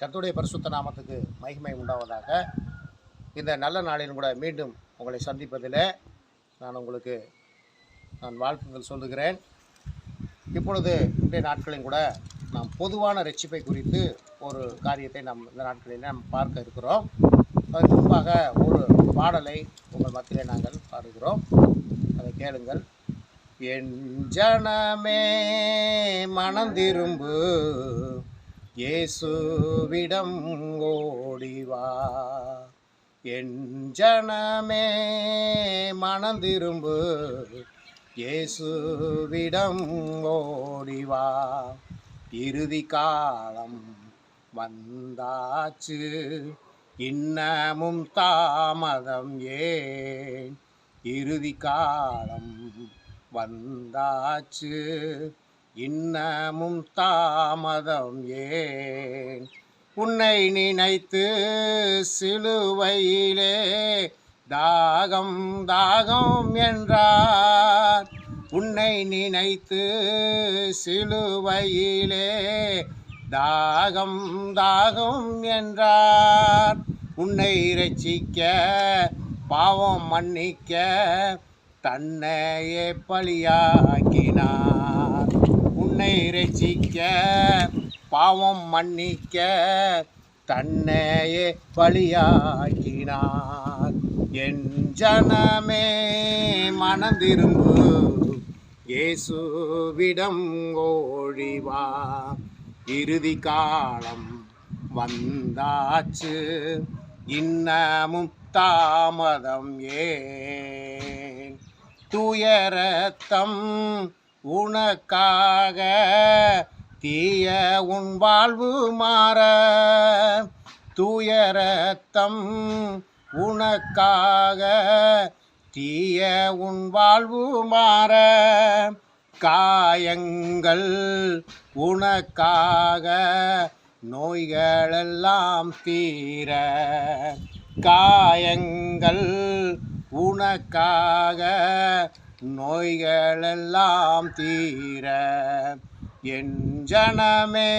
கர்த்தருடைய பரிசுத்த நாமத்துக்கு மகிமை உண்டாவதாக. இந்த நல்ல நாளிலும் கூட மீண்டும் உங்களை சந்திப்பதில் நான் வாழ்த்துக்கள் சொல்லுகிறேன். இப்பொழுது இன்றைய நாட்களிலும் கூட நாம் பொதுவான ரட்சிப்பை குறித்து ஒரு காரியத்தை இந்த நாட்களில் நாம் பார்க்க இருக்கிறோம். அதற்கு முன்பாக ஒரு பாடலை உங்கள் மத்தியிலே நாங்கள் பாடுகிறோம், அதை கேளுங்கள். என் ஜனமே மனந்திரும்பு, இயேசுவிடம் ஓடிவா. என் ஜனமே மனந்திரும்பு, இயேசுவிடம் ஓடிவா. இறுதி காலம் வந்தாச்சு, இன்னமும் தாமதம் ஏன்? இறுதி காலம் வந்தாச்சு, இன்னமும் தாமதம் ஏன்? உன்னை நினைத்து சிலுவையிலே தாகம் தாகம் என்றார். உன்னை நினைத்து சிலுவையிலே தாகம் தாகம் என்றார். உன்னை இரட்சிக்க பாவம் மன்னிக்க தன்னையே பலியாக்கினார். உன்னை இரட்சிக்க பாவம் மன்னிக்க தன்னையே பலியாக்கினார். என் ஜனமே மனந்திரும்பு, இயேசுவிடம் ஓடிவா. இறுதி காலம் வந்தாச்சு, இன்னமும் தாமதம் ஏன்? தூய ரத்தம் உனக்காக, தீய உன் வாழ்வு மாற. தூய ரத்தம் உனக்காக, தீய உன் வாழ்வு மாற. காயங்கள் உனக்காக, நோய்களெல்லாம் தீர. காயங்கள் உனக்காக, நோய்களெல்லாம் தீர. என் ஜனமே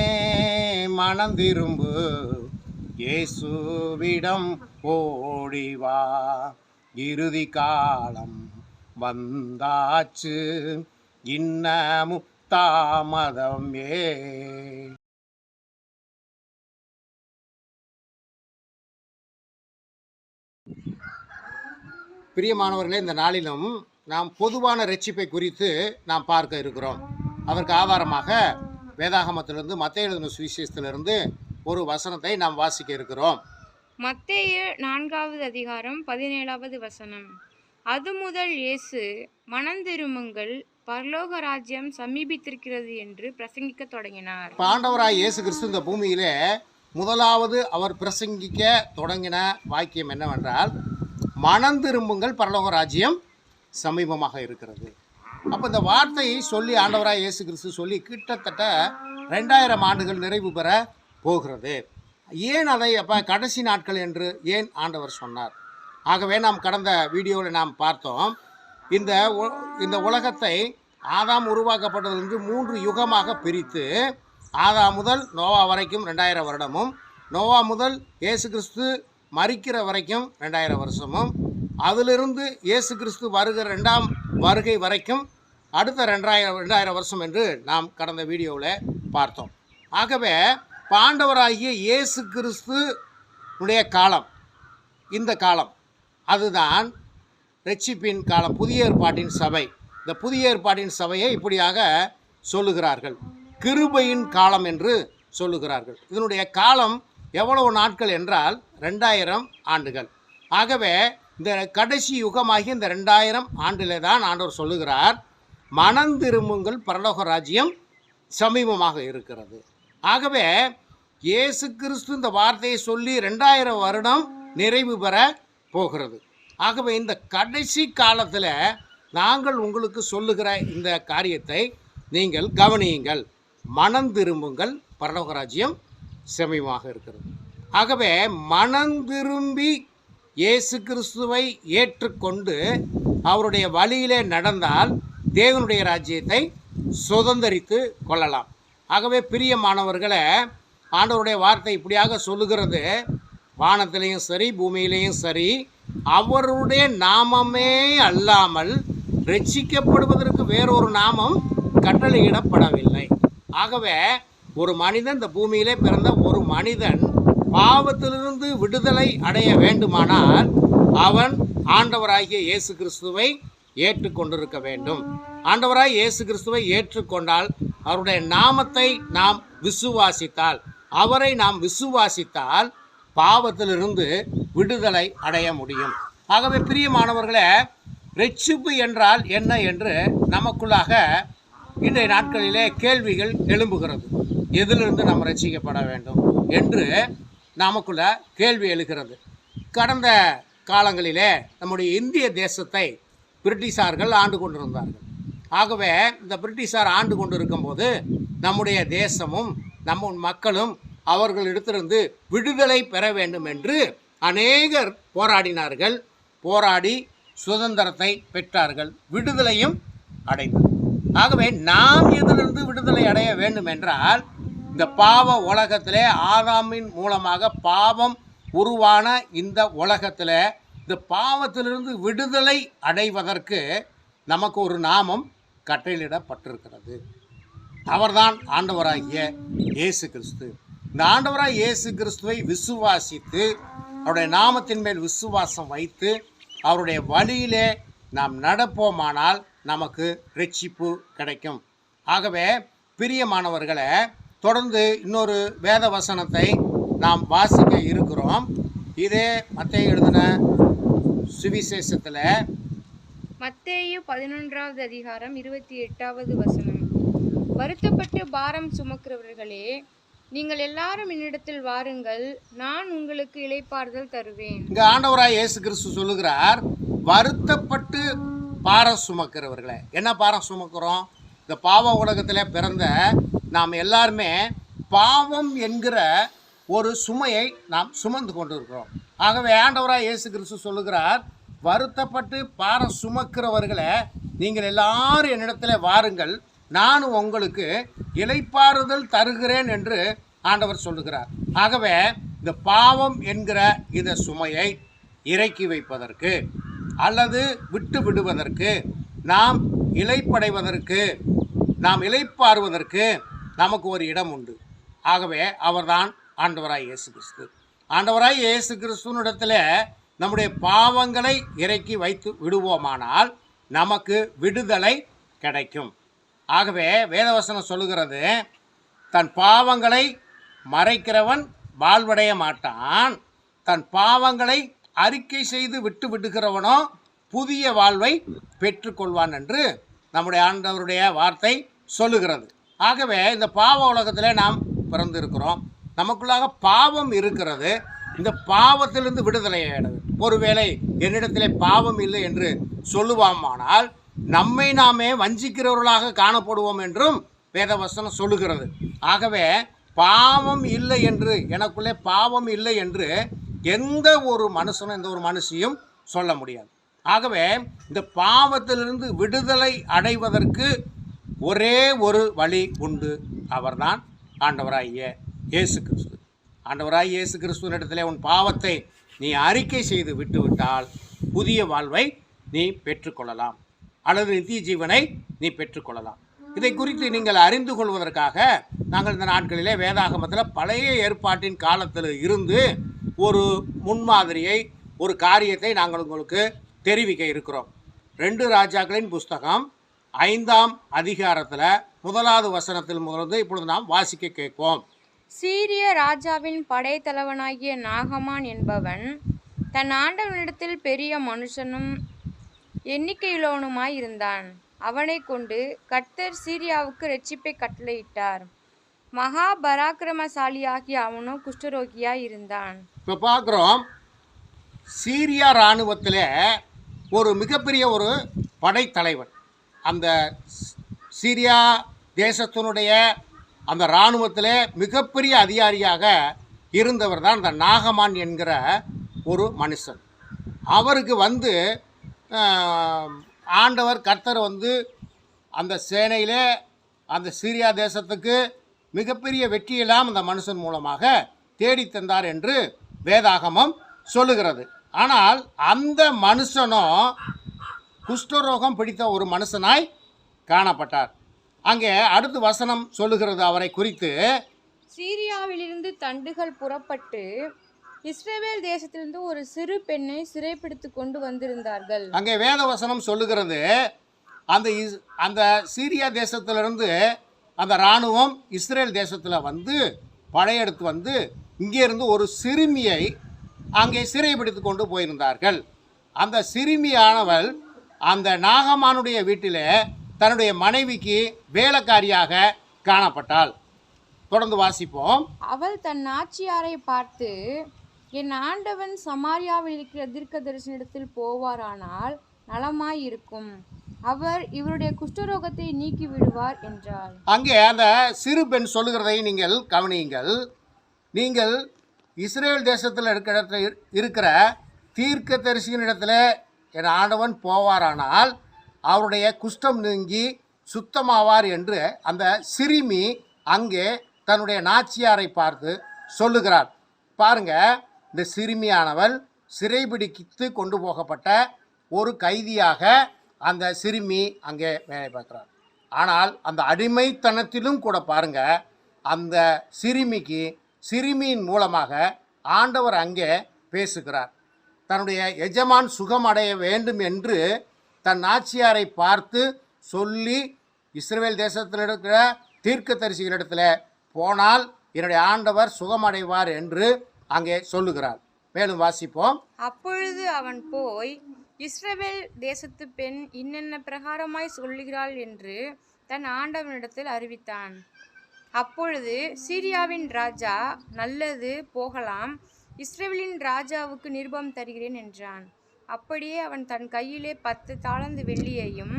மனந்திரும்பு, இயேசுவிடம் ஓடிவா. இறுதி காலம் வந்தாச்சு, இன்னமும் தாமதம் ஏன்? பிரியமானவர்களே, இந்த நாளிலும் நாம் பொதுவான ரட்சிப்பை குறித்து நாம் பார்க்க இருக்கிறோம். அதற்கு ஆதாரமாக வேதாகமத்திலிருந்து மத்தேயு எழுதின சுவிசேஷத்திலிருந்து ஒரு வசனத்தை நாம் வாசிக்க இருக்கிறோம். மத்தேயு 4வது அதிகாரம் 17வது வசனம். அது முதல் இயேசு, மனந்திரும்புங்கள், பரலோக ராஜ்யம் சமீபித்திருக்கிறது என்று பிரசங்கிக்க தொடங்கினார். ஆண்டவராய் இயேசு கிறிஸ்து இந்த பூமியிலே முதலாவது அவர் பிரசங்கிக்க தொடங்கின வாக்கியம் என்னவென்றால், மனந்திரும்புங்கள், பரலோக ராஜ்யம் சமீபமாக இருக்கிறது. அப்போ இந்த வார்த்தையை சொல்லி ஆண்டவராய் இயேசு கிறிஸ்து சொல்லி கிட்டத்தட்ட 2000 ஆண்டுகள் நிறைவு பெற போகிறது. ஏன் அதை அப்போ கடைசி நாட்கள் என்று ஏன் ஆண்டவர் சொன்னார்? ஆகவே நாம் கடந்த வீடியோவில் நாம் பார்த்தோம், இந்த உலகத்தை ஆதாம் உருவாக்கப்பட்டதிலிருந்து 3 யுகமாக பிரித்து, ஆதாம் முதல் நோவா வரைக்கும் 2000 வருடமும், நோவா முதல் இயேசு கிறிஸ்து மரிக்கிற வரைக்கும் 2000 வருஷமும், அதிலிருந்து இயேசு கிறிஸ்து வருகிற 2ஆம் வருகை வரைக்கும் அடுத்த 2000 வருஷம் என்று நாம் கடந்த வீடியோவில் பார்த்தோம். ஆகவே ஆண்டவராகிய இயேசு கிறிஸ்துடைய காலம், இந்த காலம் அதுதான் ரட்சிப்பின் காலம், புதிய ஏற்பாட்டின் சபை. இந்த புதிய ஏற்பாட்டின் சபையை இப்படியாக சொல்லுகிறார்கள், கிருபையின் காலம் என்று சொல்லுகிறார்கள். இதனுடைய காலம் எவ்வளவு நாட்கள் என்றால் 2000 ஆண்டுகள். ஆகவே இந்த கடைசி யுகமாகிய இந்த 2000 ஆண்டிலே தான் ஆண்டவர் சொல்லுகிறார், மனந்திரும்புங்கள், பரலோக ராஜ்யம் சமீபமாக இருக்கிறது. ஆகவே இயேசு கிறிஸ்து இந்த வார்த்தையை சொல்லி 2000 வருடம் நிறைவு பெற போகிறது. ஆகவே இந்த கடைசி காலத்தில் நாங்கள் உங்களுக்கு சொல்லுகிற இந்த காரியத்தை நீங்கள் கவனியுங்கள். மனந்திரும்புங்கள், பரலோக ராஜ்யம் சமீபமாக இருக்கிறது. ஆகவே மனந்திரும்பி இயேசு கிறிஸ்துவை ஏற்றுக்கொண்டு அவருடைய வழியிலே நடந்தால் தேவனுடைய ராஜ்யத்தை சுதந்தரித்து கொள்ளலாம். ஆகவே பிரியமானவர்களே, ஆண்டவருடைய வார்த்தை இப்படியாக சொல்லுகிறது, வானத்திலையும் சரி பூமியிலையும் சரி அவருடைய நாமமே அல்லாமல் ரட்சிக்கப்படுவதற்கு வேறொரு நாமம் கட்டளையிடப்படவில்லை. ஆகவே ஒரு மனிதன், இந்த பூமியிலே பிறந்த ஒரு மனிதன் பாவத்திலிருந்து விடுதலை அடைய வேண்டுமானால் அவன் ஆண்டவராகிய இயேசு கிறிஸ்துவை ஏற்றுக்கொண்டிருக்க வேண்டும். ஆண்டவராய் இயேசு கிறிஸ்துவை ஏற்றுக்கொண்டால், அவருடைய நாமத்தை நாம் விசுவாசித்தால், அவரை நாம் விசுவாசித்தால் பாவத்திலிருந்து விடுதலை அடைய முடியும். ஆகவே பிரியமானவர்களே, ரட்சிப்பு என்றால் என்ன என்று நமக்குள்ளாக இன்றைய நாட்களிலே கேள்விகள் எழும்புகிறது. எதிலிருந்து நாம் ரட்சிக்கப்பட வேண்டும் என்று நமக்குள்ள கேள்வி எழுகிறது. கடந்த காலங்களிலே நம்முடைய இந்திய தேசத்தை பிரிட்டிஷார்கள் ஆண்டு கொண்டிருந்தார்கள். ஆகவே இந்த பிரிட்டிஷார் ஆண்டு கொண்டிருக்கும்போது நம்முடைய தேசமும் நம்ம மக்களும் அவர்களிடத்திலிருந்து விடுதலை பெற வேண்டும் என்று அநேகர் போராடினார்கள். போராடி சுதந்திரத்தை பெற்றார்கள், விடுதலையும் அடைந்தார்கள். ஆகவே நாம் இதிலிருந்து விடுதலை அடைய வேண்டும் என்றால், இந்த பாவ உலகத்திலே ஆதாமின் மூலமாக பாவம் உருவான இந்த உலகத்தில் இந்த பாவத்திலிருந்து விடுதலை அடைவதற்கு நமக்கு ஒரு நாமம் கட்டளையிடப்பட்டிருக்கிறது. அவர்தான் ஆண்டவராகிய இயேசு கிறிஸ்து. இந்த ஆண்டவராகிய இயேசு கிறிஸ்துவை விசுவாசித்து, அவருடைய நாமத்தின் மேல் விசுவாசம் வைத்து, அவருடைய வழியிலே நாம் நடப்போமானால் நமக்கு ரட்சிப்பு கிடைக்கும். ஆகவே பிரியமானவர்களே, தொடர்ந்து இன்னொரு வேத வசனத்தை நாம் வாசிக்க இருக்கிறோம். இதே மத்தேயு எழுதின சுவிசேஷத்தில் மத்தேயு 11வது அதிகாரம் 28வது வசனம். வருத்தப்பட்டு பாரம் சுமக்கிறவர்களே, நீங்கள் எல்லாரும் என்னிடத்தில் வாருங்கள், நான் உங்களுக்கு இளைப்பாறுதல் தருவேன். இங்க ஆண்டவராய் இயேசு கிறிஸ்து சொல்லுகிறார், வருத்தப்பட்டு பாரம் சுமக்கிறவர்களே. என்ன பாரம் சுமக்கிறோம்? இந்த பாவ உலகத்தில் பிறந்த நாம் எல்லாருமே பாவம் என்கிற ஒரு சுமையை நாம் சுமந்து கொண்டிருக்கிறோம். ஆகவே ஆண்டவராய் இயேசு கிறிஸ்து சொல்லுகிறார், வருத்தப்பட்டு பாரம் சுமக்கிறவர்களே, நீங்கள் எல்லாரும் என்னிடத்தில் வாருங்கள், நான் உங்களுக்கு இளைப்பாறுதல் தருகிறேன் என்று ஆண்டவர் சொல்லுகிறார். ஆகவே இந்த பாவம் என்கிற இந்த சுமையை இறக்கி வைப்பதற்கு அல்லது விட்டு விடுவதற்கு, நாம் இளைப்படைவதற்கு, நாம் இளைப்பாறுவதற்கு நமக்கு ஒரு இடம் உண்டு. ஆகவே அவர்தான் ஆண்டவராய் இயேசு கிறிஸ்து. ஆண்டவராய் இயேசு கிறிஸ்துவனிடத்தில் நம்முடைய பாவங்களை இறக்கி வைத்து விடுவோமானால் நமக்கு விடுதலை கிடைக்கும். ஆகவே வேதவசனம் சொல்லுகிறது, தன் பாவங்களை மறைக்கிறவன் வாழ்வடைய மாட்டான், தன் பாவங்களை அறிக்கை செய்து விட்டு விடுகிறவனோ புதிய வாழ்வை பெற்றுக்கொள்வான் என்று நம்முடைய ஆண்டவருடைய வார்த்தை சொல்லுகிறது. ஆகவே இந்த பாவ உலகத்தில் நாம் பிறந்திருக்கிறோம், நமக்குள்ளாக பாவம் இருக்கிறது. இந்த பாவத்திலிருந்து விடுதலை அடைவது. ஒருவேளை என்னிடத்திலே பாவம் இல்லை என்று சொல்லுவாமானால் நம்மை நாமே வஞ்சிக்கிறவர்களாக காணப்படுவோம் என்றும் வேதவசனம் சொல்லுகிறது. ஆகவே பாவம் இல்லை என்று, எனக்குள்ளே பாவம் இல்லை என்று எந்த ஒரு மனுஷனும் எந்த ஒரு மனுஷியும் சொல்ல முடியாது. ஆகவே இந்த பாவத்திலிருந்து விடுதலை அடைவதற்கு ஒரே ஒரு வழி உண்டு, அவர்தான் ஆண்டவராகிய இயேசு கிறிஸ்து. ஆண்டவராகிய இயேசு கிறிஸ்துவினிடத்தில் உன் பாவத்தை நீ அறிக்கை செய்து விட்டுவிட்டால் புதிய வாழ்வை நீ பெற்றுக்கொள்ளலாம், அல்லது நித்திய ஜீவனை நீ பெற்றுக்கொள்ளலாம். இதை குறித்து நீங்கள் அறிந்து கொள்வதற்காக நாங்கள் இந்த நாட்களிலே வேதாகமத்தில் பழைய ஏற்பாட்டின் காலத்தில் இருந்து ஒரு முன்மாதிரியை, ஒரு காரியத்தை நாங்கள் உங்களுக்கு தெரிவிக்க இருக்கிறோம். 2 ராஜாக்களின் புஸ்தகம் 5ஆம் அதிகாரத்தில் 1வது வசனத்தில் முதல்ந்து இப்பொழுது நாம் வாசிக்க கேட்போம். சீரிய ராஜாவின் படைத்தலைவனாகிய நாகமான் என்பவன் தன் ஆண்டவனிடத்தில் பெரிய மனுஷனும் எண்ணிக்கையுள்ளவனுமாய் இருந்தான். அவனை கொண்டு கர்த்தர் சீரியாவுக்கு இரட்சிப்பை கட்டளையிட்டார். மகா பராக்கிரமசாலியாகிய அவனோ குஷ்டரோகியாய் இருந்தான். இப்போ பார்க்குறோம், சீரியா இராணுவத்தில் ஒரு மிகப்பெரிய ஒரு படைத்தலைவன், அந்த சீரியா தேசத்தினுடைய அந்த இராணுவத்தில் மிகப்பெரிய அதிகாரியாக இருந்தவர் தான் இந்த நாகமான் என்கிற ஒரு மனுஷன். அவருக்கு ஆண்டவர் கர்த்தர் அந்த சேனையிலே அந்த சீரியா தேசத்துக்கு மிகப்பெரிய வெற்றியெல்லாம் அந்த மனுஷன் மூலமாக தேடி தந்தார் என்று வேதாகமம் சொல்லுகிறது. ஆனால் அந்த மனுஷனும் குஷ்டரோகம் பிடித்த ஒரு மனுஷனாய் காணப்பட்டார். அங்கே அடுத்த வசனம் சொல்லுகிறது அவரை குறித்து, சீரியாவிலிருந்து தண்டுகள் புறப்பட்டு இஸ்ரவேல் தேசத்திலிருந்து ஒரு சிறு பெண்ணை சிறைப்பிடித்து கொண்டு வந்திருந்தார்கள். அங்கே வேத வசனம் சொல்லுகிறது, அந்த சீரியா தேசத்திலிருந்து அந்த இராணுவம் இஸ்ரேல் தேசத்தில் வந்து படையெடுத்து வந்து இங்கே இருந்து ஒரு சிறுமியை அங்கே சிறைப்பிடித்து கொண்டு போயிருந்தார்கள். அந்த சிறுமியானவள் அந்த நாகமானுடைய வீட்டிலே தன்னுடைய மனைவிக்கு வேலைக்காரியாக காணப்பட்டாள். தொடர்ந்து வாசிப்போம். அவள் தன் நாச்சியாரை பார்த்து, என் ஆண்டவன் சமாரியாவில் இருக்கிற தீர்க்கதரிசனிடத்தில் போவாரானால் நலமாயிருக்கும், அவர் இவருடைய குஷ்டரோகத்தை நீக்கி விடுவார் என்றார். அங்கே அந்த சிறு பெண் சொல்லுகிறதை நீங்கள் கவனியுங்கள். நீங்கள் இஸ்ரேல் தேசத்தில் இருக்கிற தீர்க்கதரிசியினிடத்தில் என் ஆண்டவன் போவாரானால் அவருடைய குஷ்டம் நீங்கி சுத்தமாவார் என்று அந்த சிறுமி அங்கே தன்னுடைய நாச்சியாரை பார்த்து சொல்லுகிறார். பாருங்க, இந்த சிறுமியானவள் சிறைபிடித்து கொண்டு போகப்பட்ட ஒரு கைதியாக அந்த சிறுமி அங்கே வேலை பார்க்கிறார். ஆனால் அந்த அடிமைத்தனத்திலும் கூட பாருங்க, அந்த சிறுமியின் மூலமாக ஆண்டவர் அங்கே பேசுகிறார். தன்னுடைய எஜமான் சுகம் அடைய வேண்டும் என்று தன் நாச்சியாரை பார்த்து சொல்லி, இஸ்ரவேல் தேசத்தில் இருக்கிற தீர்க்கதரிசிகளிடத்தில் போனால் என்னுடைய ஆண்டவர் சுகமடைவார் என்று அங்கே சொல்லுகிறார். மேலும் வாசிப்போம். அப்பொழுது அவன் போய், இஸ்ரவேல் தேசத்து பெண் இன்னென்ன பிரகாரமாய் சொல்லுகிறாள் என்று தன் ஆண்டவனிடத்தில் அறிவித்தான். அப்பொழுது சீரியாவின் ராஜா, நல்லது, போகலாம், இஸ்ரவேலின் ராஜாவுக்கு நிருபம் தருகிறேன் என்றான். அப்படியே அவன் தன் கையிலே 10 தாலந்து வெள்ளியையும்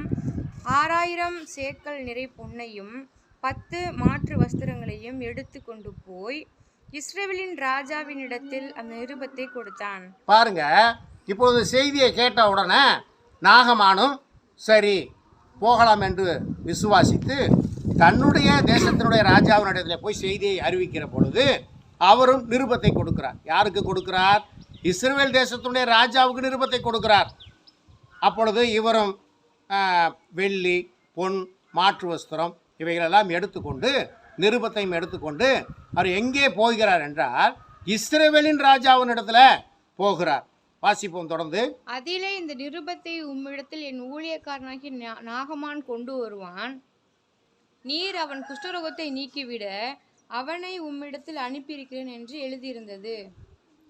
6000 சேக்கல் நிறை பொன்னையும் 10 மாற்று வஸ்திரங்களையும் எடுத்து கொண்டு போய் இஸ்ரவேலின் ராஜாவினிடத்தில் அந்த நிருபத்தை கொடுத்தான். பாருங்க, இப்போது செய்தியை கேட்ட உடனே நாகமானும் சரி போகலாம் என்று விசுவாசித்து தன்னுடைய தேசத்தினுடைய ராஜாவினிடத்தில் போய் செய்தியை அறிவிக்கிற பொழுது அவரும் நிருபத்தை கொடுக்கிறார். யாருக்கு கொடுக்கிறார்? இஸ்ரவேல் தேசத்தினுடைய ராஜாவுக்கு நிருபத்தை கொடுக்கிறார். அப்பொழுது இவரும் வெள்ளி, பொன், மாற்று வஸ்திரம் இவைகளெல்லாம் எடுத்துக்கொண்டு நிருபத்தையும் எடுத்துக்கொண்டு அவர் எங்கே போகிறார் என்றால் இஸ்ரவேலின் ராஜாவின் இடத்துல போகிறார். வாசிப்போம் தொடர்ந்து. அதிலே இந்த நிருபத்தை உம்மிடத்தில் என் ஊழியக்காரனாகி நாகமான் கொண்டு வருவான். நீர் அவன் குஷ்டரோகத்தை நீக்கிவிட அவனை உம்மிடத்தில் அனுப்பியிருக்கிறேன் என்று எழுதியிருந்தது.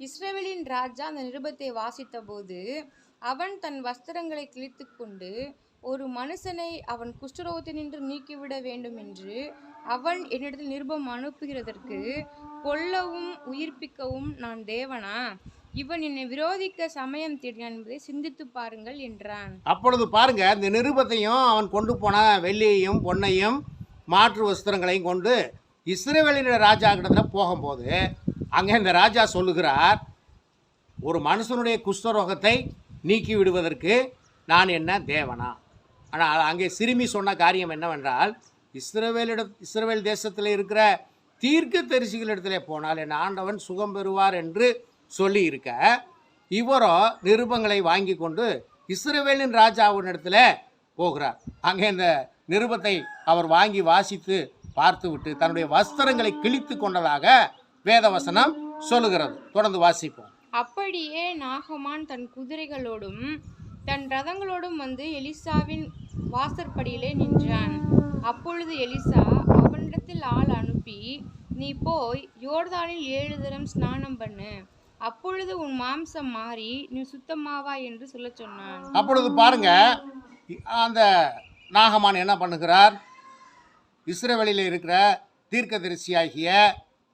இஸ்ரவேலின் ராஜா அந்த நிருபத்தை வாசித்த போது அவன் தன் வஸ்திரங்களை கிழித்து கொண்டு ஒரு மனுஷனை அவன் குஷ்டரோகத்தை நின்று நீக்கிவிட வேண்டும் என்று அவன் என்னிடத்தில் நிருபம் அனுப்புகிறதற்கு கொல்லவும் உயிர்ப்பிக்கவும் நான் தேவனா? இவன் என்னை விரோதிக்க சமயம் தேடினான் என்பதை சிந்தித்து பாருங்கள் என்றான். அப்பொழுது பாருங்க, இந்த நிருபத்தையும் அவன் கொண்டு போன வெள்ளியையும் பொன்னையும் மாற்று வஸ்திரங்களையும் கொண்டு இஸ்ரவேலின் ராஜா கிட்ட போகும்போது அங்கே இந்த ராஜா சொல்லுகிறார், ஒரு மனுஷனுடைய குஷ்டரோகத்தை நீக்கி விடுவதற்கு நான் என்ன தேவனா? ஆனால் அங்கே சிறுமி சொன்ன காரியம் என்னவென்றால், இஸ்ரவேல் தேசத்தில் இருக்கிற தீர்க்கதரிசிகளிடத்திலே போனால் என் ஆண்டவன் சுகம் பெறுவார் என்று சொல்லி இருக்க, இவரோ நிருபங்களை வாங்கி கொண்டு இஸ்ரவேலின் ராஜாவின் இடத்துல போகிறார். அங்கே இந்த நிருபத்தை அவர் வாங்கி வாசித்து பார்த்துவிட்டு தன்னுடைய வஸ்திரங்களை கிழித்து கொண்டதாக வேதவசனம் சொல்லுகிறது. தொடர்ந்து வாசிப்போம். அப்படியே நாகமான் தன் குதிரைகளோடும் தன் ரதங்களோடும் வந்து எலிசாவின் வாசற்படியிலே நின்றான். அப்பொழுது எலிசா அவனிடத்தில் ஆள் அனுப்பி, நீ போய் யோர்தானில் 7 தரம் ஸ்நானம் பண்ணு, அப்பொழுது உன் மாம்சம் மாறி நீ சுத்தமாவா என்று சொல்ல சொன்னான். அப்பொழுது பாருங்க, அந்த நாகமான் என்ன பண்ணுகிறார்? இஸ்ரவேலில் இருக்கிற தீர்க்கதரிசியாகிய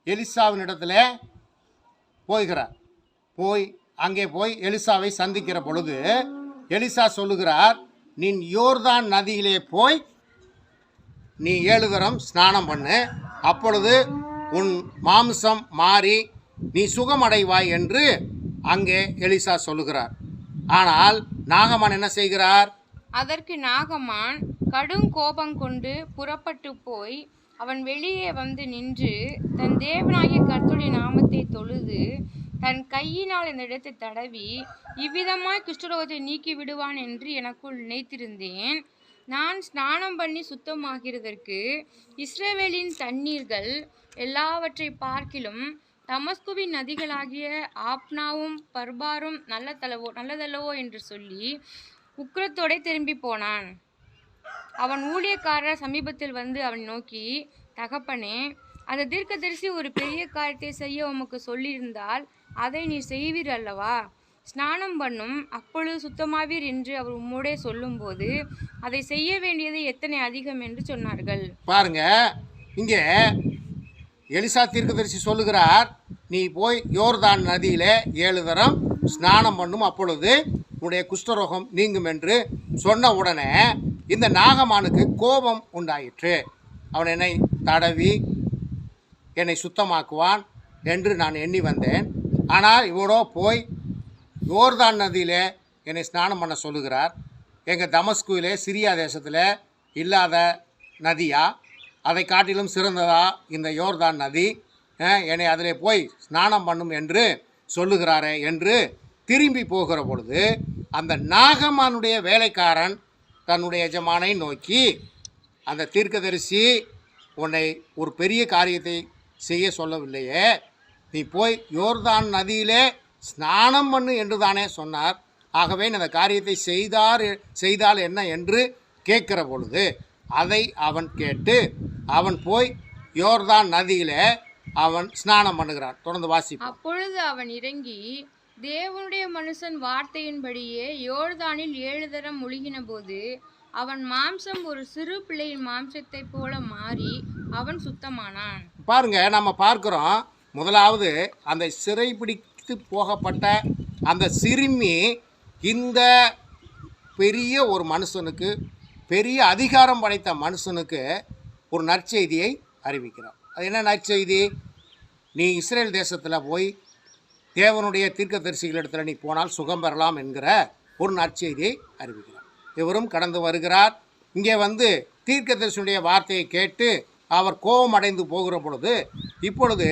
எலிசாவின் இடத்துல போகிறார். அங்கே போய் எலிசாவை சந்திக்கிற பொழுது எலிசா சொல்லுகிறார், நீ யோர்தான் நதியிலே போய் நீ 7 தரம் ஸ்நானம் பண்ணு, அப்பொழுது உன் மாம்சம் மாறி நீ சுகமடைவாய் என்று அங்கே எலிசா சொல்லுகிறார். ஆனால் நாகமான் என்ன செய்கிறார்? அதற்கு நாகமான் கடும் கோபம் கொண்டு புறப்பட்டு போய் அவன் வெளியே வந்து நின்று தன் தேவனாகிய கர்த்தருடைய நாமத்தை தொழுது தன் கையினால் இந்த இடத்தை தடவி இவ்விதமாய் குஷ்டரோகத்தை நீக்கி விடுவான் என்று எனக்குள் நினைத்திருந்தேன். நான் ஸ்நானம் பண்ணி சுத்தமாகிறதற்கு இஸ்ரவேலின் தண்ணீர்கள் எல்லாவற்றை பார்க்கிலும் தமஸ்குவின் நதிகளாகிய ஆப்னாவும் பர்பாரும் நல்லதல்லவோ என்று சொல்லி உக்கிரத்தோட திரும்பி போனான். அவன் ஊழியக்காரர் சமீபத்தில் வந்து அவன் நோக்கி, தகப்பனே, அந்த தீர்க்கதரிசி ஒரு பெரிய காரியத்தை செய்ய உமக்கு சொல்லியிருந்தால் அதை நீ செய்வீர் அல்லவா? ஸ்நானம் பண்ணும், அப்பொழுது சுத்தமாவீர் என்று அவர் உம்மோடே சொல்லும்போது அதை செய்ய வேண்டியது எத்தனை அதிகம் என்று சொன்னார்கள். பாருங்க, இங்கே எலிசா தீர்க்கதரிசி சொல்லுகிறார், நீ போய் யோர்தான் நதியிலே 7 தரம் ஸ்நானம் பண்ணும், அப்பொழுது உன்னுடைய குஷ்டரோகம் நீங்கும் என்று சொன்ன உடனே இந்த நாகமானுக்கு கோபம் உண்டாயிற்று. அவன் என்னை தடவி என்னை சுத்தமாக்குவான் என்று நான் எண்ணி வந்தேன். ஆனால் இவனோ போய் யோர்தான் நதியிலே என்னை ஸ்நானம் பண்ண சொல்லுகிறார். எங்கள் தமஸ்குவிலே சிரியா தேசத்தில் இல்லாத நதியா? அதை காட்டிலும் சிறந்ததா இந்த யோர்தான் நதி? என்னை அதிலே போய் ஸ்நானம் பண்ணும் என்று சொல்லுகிறாரே என்று திரும்பி போகிற பொழுது அந்த நாகமானுடைய வேலைக்காரன் தன்னுடைய எஜமானை நோக்கி, அந்த தீர்க்கதரிசி உன்னை ஒரு பெரிய காரியத்தை செய்ய சொல்லவில்லையே, நீ போய் யோர்தான் நதியிலே ஸ்நானம் பண்ணு என்று தானே சொன்னார். ஆகவே அந்த காரியத்தை செய்தால் என்ன என்று கேட்கிற பொழுது அதை அவன் கேட்டு அவன் போய் யோர்தான் நதியிலே அவன் ஸ்நானம் பண்ணுகிறான். தொடர்ந்து வாசிப்போம். அப்பொழுது அவன் இறங்கி தேவனுடைய மனுஷன் வார்த்தையின்படியே யோர்தானில் 7 தரம் முழுகின போது அவன் மாம்சம் ஒரு சிறு பிள்ளையின் மாம்சத்தை போல மாறி அவன் சுத்தமானான். பாருங்க, நம்ம பார்க்கிறோம், முதலாவது அந்த சிறைபிடித்து போகப்பட்ட அந்த சிறுமி இந்த பெரிய ஒரு மனுஷனுக்கு, பெரிய அதிகாரம் படைத்த மனுஷனுக்கு ஒரு நற்செய்தியை அறிவிக்கிறார். அது என்ன நற்செய்தி? நீ இஸ்ரேல் தேசத்தில் போய் தேவனுடைய தீர்க்கதரிசிகளிடத்தில் நீ போனால் சுகம் பெறலாம் என்கிற ஒரு நற்செய்தியை அறிவிக்கிறார். இவரும் கடந்து வருகிறார். இங்கே வந்து தீர்க்கதரிசியுடைய வார்த்தையை கேட்டு அவர் கோபம் அடைந்து போகிற பொழுது இப்பொழுது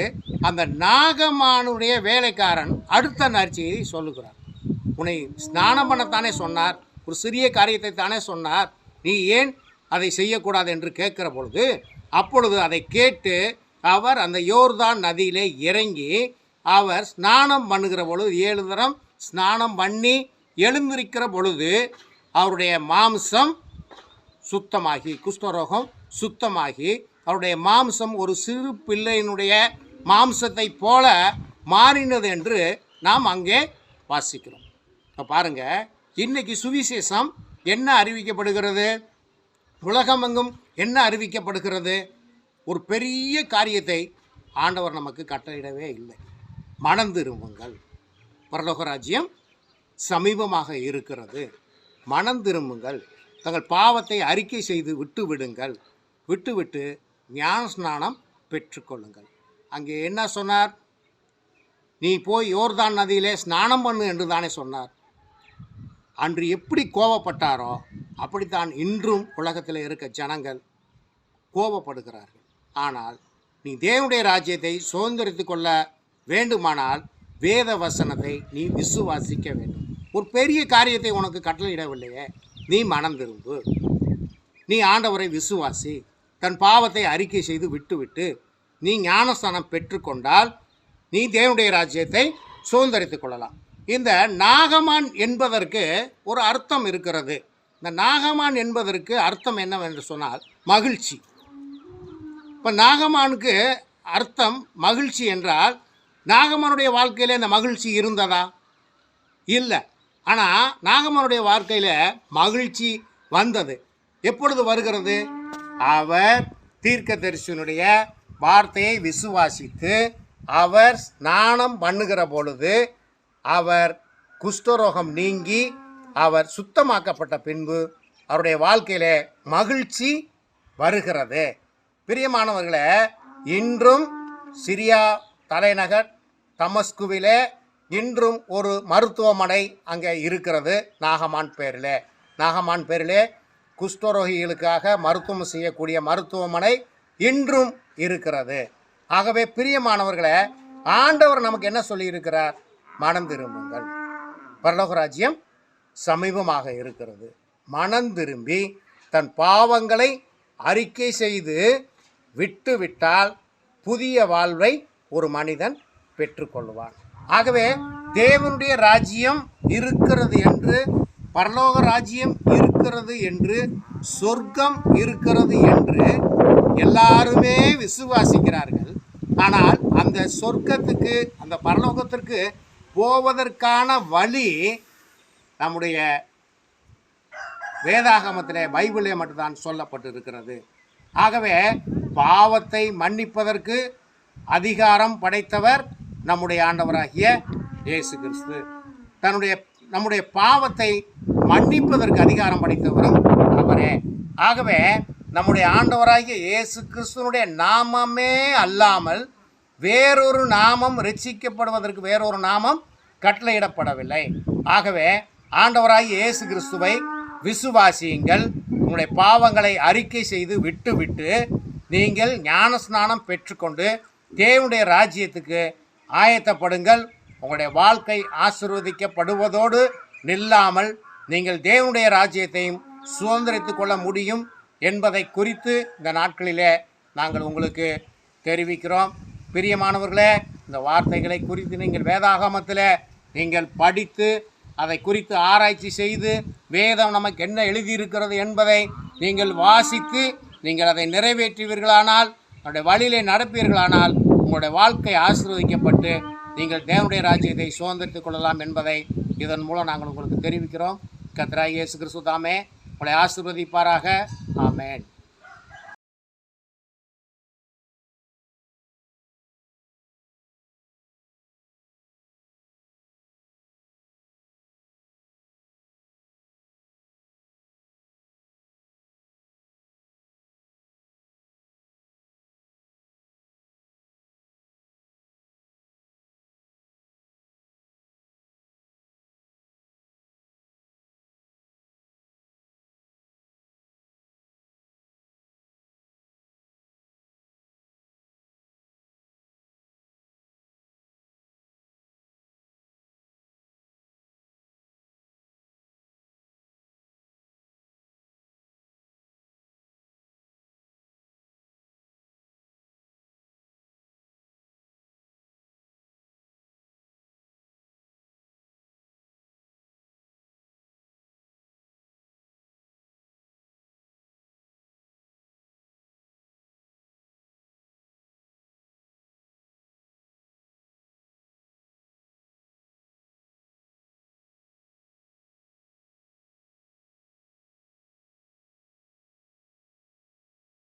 அந்த நாகமானுடைய வேலைக்காரன் அடுத்த நற்செய்தியை சொல்லுகிறார். உன்னை ஸ்நானம் பண்ணத்தானே சொன்னார், ஒரு சிறிய காரியத்தை தானே சொன்னார், நீ ஏன் அதை செய்யக்கூடாது என்று கேட்கிற பொழுது அப்பொழுது அதை கேட்டு அவர் அந்த யோர்தான் நதியிலே இறங்கி அவர் ஸ்நானம் பண்ணுகிற பொழுது 7 தரம் ஸ்நானம் பண்ணி எழுந்திருக்கிற பொழுது அவருடைய மாம்சம் சுத்தமாகி, குஷ்டரோகம் சுத்தமாகி, அவருடைய மாம்சம் ஒரு சிறு பிள்ளையினுடைய மாம்சத்தை போல மாறினது என்று நாம் அங்கே வாசிக்கிறோம். இப்போ பாருங்கள், இன்னைக்கு சுவிசேஷம் என்ன அறிவிக்கப்படுகிறது? உலகமெங்கும் என்ன அறிவிக்கப்படுகிறது? ஒரு பெரிய காரியத்தை ஆண்டவர் நமக்கு கட்டளையிடவே இல்லை. மனம் திரும்புங்கள், பரலோக ராஜ்யம் சமீபமாக இருக்கிறது. மனம் திரும்புங்கள், தங்கள் பாவத்தை அறிக்கை செய்து விட்டுவிட்டு ஞான ஸ்நானம் பெற்றுக்கொள்ளுங்கள். அங்கே என்ன சொன்னார்? நீ போய் யோர்தான் நதியிலே ஸ்நானம் பண்ணு என்று தானே சொன்னார். அன்று எப்படி கோபப்பட்டாரோ அப்படித்தான் இன்றும் உலகத்தில் இருக்க ஜனங்கள் கோபப்படுகிறார்கள். ஆனால் நீ தேவனுடைய ராஜ்யத்தை சுதந்திரித்து கொள்ள வேண்டுமானால் வேத வசனத்தை நீ விசுவாசிக்க வேண்டும். ஒரு பெரிய காரியத்தை உனக்கு கட்டளையிடவில்லையே, நீ மனம் திரும்பு, நீ ஆண்டவரை விசுவாசி, தன் பாவத்தை அறிக்கை செய்து விட்டுவிட்டு நீ ஞானஸ்தானம் பெற்றுக்கொண்டால் நீ தேவனுடைய ராஜ்யத்தை சுதந்திரித்துக் கொள்ளலாம். இந்த நாகமான் என்பதற்கு ஒரு அர்த்தம் இருக்கிறது. இந்த நாகமான் என்பதற்கு அர்த்தம் என்னவென்று சொன்னால் மகிழ்ச்சி. இப்போ நாகமானுக்கு அர்த்தம் மகிழ்ச்சி என்றால் நாகமானுடைய வாழ்க்கையில் இந்த மகிழ்ச்சி இருந்ததா? இல்லை. ஆனால் நாகமானுடைய வாழ்க்கையில் மகிழ்ச்சி வந்தது. எப்பொழுது வருகிறது? அவர் தீர்க்கதரிசியினுடைய வார்த்தையை விசுவாசித்து அவர் ஸ்நானம் பண்ணுகிற பொழுது அவர் குஷ்டரோகம் நீங்கி அவர் சுத்தமாக்கப்பட்ட பின்பு அவருடைய வாழ்க்கையிலே மகிழ்ச்சி வருகிறது. பிரியமானவர்களே, இன்றும் சிரியா தலைநகர் தமஸ்குவிலே இன்றும் ஒரு மருத்துவமனை அங்கே இருக்கிறது. நாகமான் பேரிலே குஷ்டரோகிகளுக்காக மருத்துவம் செய்யக்கூடிய மருத்துவமனை இன்றும் இருக்கிறது. ஆகவே பிரியமானவர்களே, ஆண்டவர் நமக்கு என்ன சொல்லி இருக்கிறார்? மனம் திரும்புங்கள், பரலோக ராஜ்யம் சமீபமாக இருக்கிறது. மனம் திரும்பி தன் பாவங்களை அறிக்கை செய்து விட்டு விட்டால் புதிய வாழ்வை ஒரு மனிதன் பெற்றுக்கொள்வான். ஆகவே தேவனுடைய ராஜ்யம் இருக்கிறது என்று, பரலோக ராஜ்யம் இருக்கிறது என்று, சொர்க்கம் இருக்கிறது என்று எல்லாருமே விசுவாசிக்கிறார்கள். ஆனால் அந்த சொர்க்கத்துக்கு, அந்த பரலோகத்திற்கு போவதற்கான வழி நம்முடைய வேதாகமத்திலே, பைபிளே மட்டும்தான் சொல்லப்பட்டிருக்கிறது. ஆகவே பாவத்தை மன்னிப்பதற்கு அதிகாரம் படைத்தவர் நம்முடைய ஆண்டவராகிய இயேசு கிறிஸ்து. நம்முடைய பாவத்தை மன்னிப்பதற்கு அதிகாரம் படைத்தவரும் அவரே. ஆகவே நம்முடைய ஆண்டவராகிய இயேசு கிறிஸ்துவனுடைய நாமமே அல்லாமல் வேறொரு நாமம், ரட்சிக்கப்படுவதற்கு வேறொரு நாமம் கட்டளையிடப்படவில்லை. ஆகவே ஆண்டவராகிய இயேசு கிறிஸ்துவை விசுவாசியுங்கள். உங்களுடைய பாவங்களை அறிக்கை செய்து விட்டு நீங்கள் ஞானஸ்நானம் பெற்றுக்கொண்டு தேவனுடைய ராஜ்யத்துக்கு ஆயத்தப்படுங்கள். உங்களுடைய வாழ்க்கை ஆசீர்வதிக்கப்படுவதோடு நில்லாமல் நீங்கள் தேவனுடைய ராஜ்யத்தையும் சுதந்திரித்து கொள்ள முடியும் என்பதை குறித்து இந்த நாட்களிலே நாங்கள் உங்களுக்கு தெரிவிக்கிறோம். பிரியமானவர்களே, இந்த வார்த்தைகளை குறித்து நீங்கள் வேதாகமத்தில் நீங்கள் படித்து அதை குறித்து ஆராய்ச்சி செய்து வேதம் நமக்கு என்ன எழுதியிருக்கிறது என்பதை நீங்கள் வாசித்து நீங்கள் அதை நிறைவேற்றுவீர்களானால், அவருடைய வழியிலே நடப்பீர்களானால் உங்களுடைய வாழ்க்கை ஆசீர்வதிக்கப்பட்டு நீங்கள் தேவனுடைய ராஜ்யத்தை சுதந்திரித்துக் கொள்ளலாம் என்பதை இதன் மூலம் நாங்கள் உங்களுக்கு தெரிவிக்கிறோம். கர்த்தராகிய இயேசு கிறிஸ்து தாமே உங்களை ஆசீர்வதிப்பாராக. ஆமென்.